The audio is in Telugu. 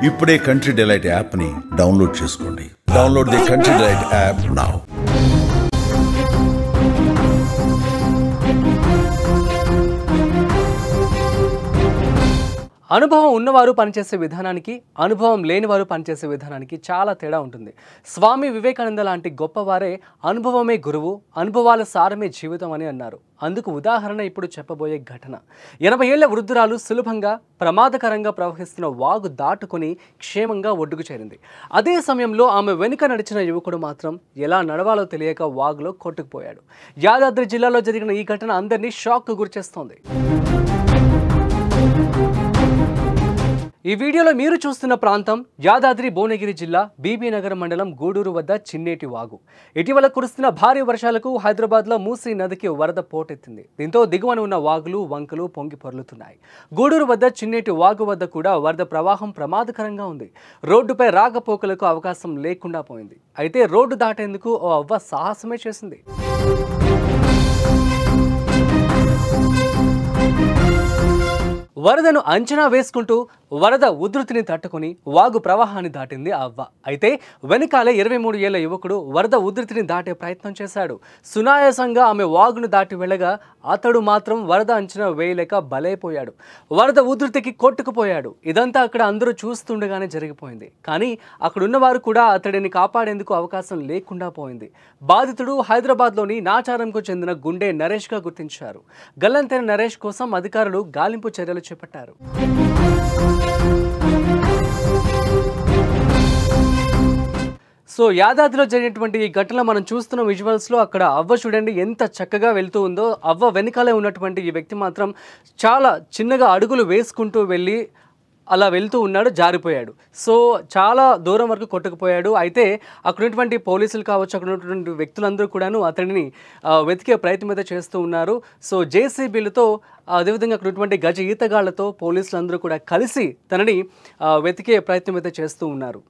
ఇప్పుడే కంట్రీ డిలైట్ యాప్ని డౌన్లోడ్ చేసుకోండి. Download the country delight app now. అనుభవం ఉన్నవారు పనిచేసే విధానానికి, అనుభవం లేనివారు పనిచేసే విధానానికి చాలా తేడా ఉంటుంది. స్వామి వివేకానంద లాంటి గొప్పవారే అనుభవమే గురువు, అనుభవాల సారమే జీవితం అని అన్నారు. అందుకు ఉదాహరణ ఇప్పుడు చెప్పబోయే ఘటన. 80 ఏళ్ల వృద్ధురాలు సులభంగా ప్రమాదకరంగా ప్రవహిస్తున్న వాగు దాటుకుని క్షేమంగా ఒడ్డుకు చేరింది. అదే సమయంలో ఆమె వెనుక నడిచిన యువకుడు మాత్రం ఎలా నడవాలో తెలియక వాగులో కొట్టుకుపోయాడు. యాదాద్రి జిల్లాలో జరిగిన ఈ ఘటన అందరినీ షాక్కు గురిచేస్తోంది. ఈ వీడియోలో మీరు చూస్తున్న ప్రాంతం యాదాద్రి భువనగిరి జిల్లా బీబీ నగర్ మండలం గూడూరు వద్ద చిన్నేటి వాగు. ఇటీవల కురుస్తున్న భారీ వర్షాలకు హైదరాబాద్లో మూసీ నదికి వరద పోటెత్తింది. దీంతో దిగువన ఉన్న వాగులు, వంకలు పొంగి పొర్లుతున్నాయి. గూడూరు వద్ద చిన్నేటి వాగు వద్ద కూడా వరద ప్రవాహం ప్రమాదకరంగా ఉంది. రోడ్డుపై రాకపోకలకు అవకాశం లేకుండా పోయింది. అయితే రోడ్డు దాటేందుకు ఓ అవ్వ సాహసమే చేసింది. వరదను అంచనా వేసుకుంటూ వరద ఉధృతిని తట్టుకుని వాగు ప్రవాహాన్ని దాటింది ఆ అవ్వ. అయితే వెనకాలే 23 ఏళ్ల యువకుడు వరద ఉధృతిని దాటే ప్రయత్నం చేశాడు. సునాయాసంగా ఆమె వాగును దాటి వెళ్ళగా అతడు మాత్రం వరద అంచనా వేయలేక బలైపోయాడు. వరద ఉధృతికి కొట్టుకుపోయాడు. ఇదంతా అక్కడ అందరూ చూస్తుండగానే జరిగిపోయింది. కానీ అక్కడున్నవారు కూడా అతడిని కాపాడేందుకు అవకాశం లేకుండా పోయింది. బాధితుడు హైదరాబాద్లోని నాచారంకు చెందిన గుండె నరేష్గా గుర్తించారు. గల్లంతైన నరేష్ కోసం అధికారులు గాలింపు చర్యలు చేపట్టారు. సో యాదాద్రిలో జరిగినటువంటి ఈ ఘటన మనం చూస్తున్న విజువల్స్లో అక్కడ అవ్వ చూడండి ఎంత చక్కగా వెళ్తూ ఉందో. అవ్వ వెనకాలే ఉన్నటువంటి ఈ వ్యక్తి మాత్రం చాలా చిన్నగా అడుగులు వేసుకుంటూ వెళ్ళి అలా వెళ్తూ ఉన్నాడు, జారిపోయాడు. సో చాలా దూరం వరకు కొట్టుకుపోయాడు. అయితే అక్కడ ఉన్నటువంటి పోలీసులు కావచ్చు, అక్కడ ఉన్నటువంటి వ్యక్తులందరూ కూడాను అతడిని వెతికే ప్రయత్నం అయితే చేస్తూ ఉన్నారు. సో జేసీబీలతో అదేవిధంగా అక్కడ ఉన్నటువంటి గజ ఈతగాళ్లతో పోలీసులందరూ కూడా కలిసి తనని వెతికే ప్రయత్నం అయితే చేస్తూ ఉన్నారు.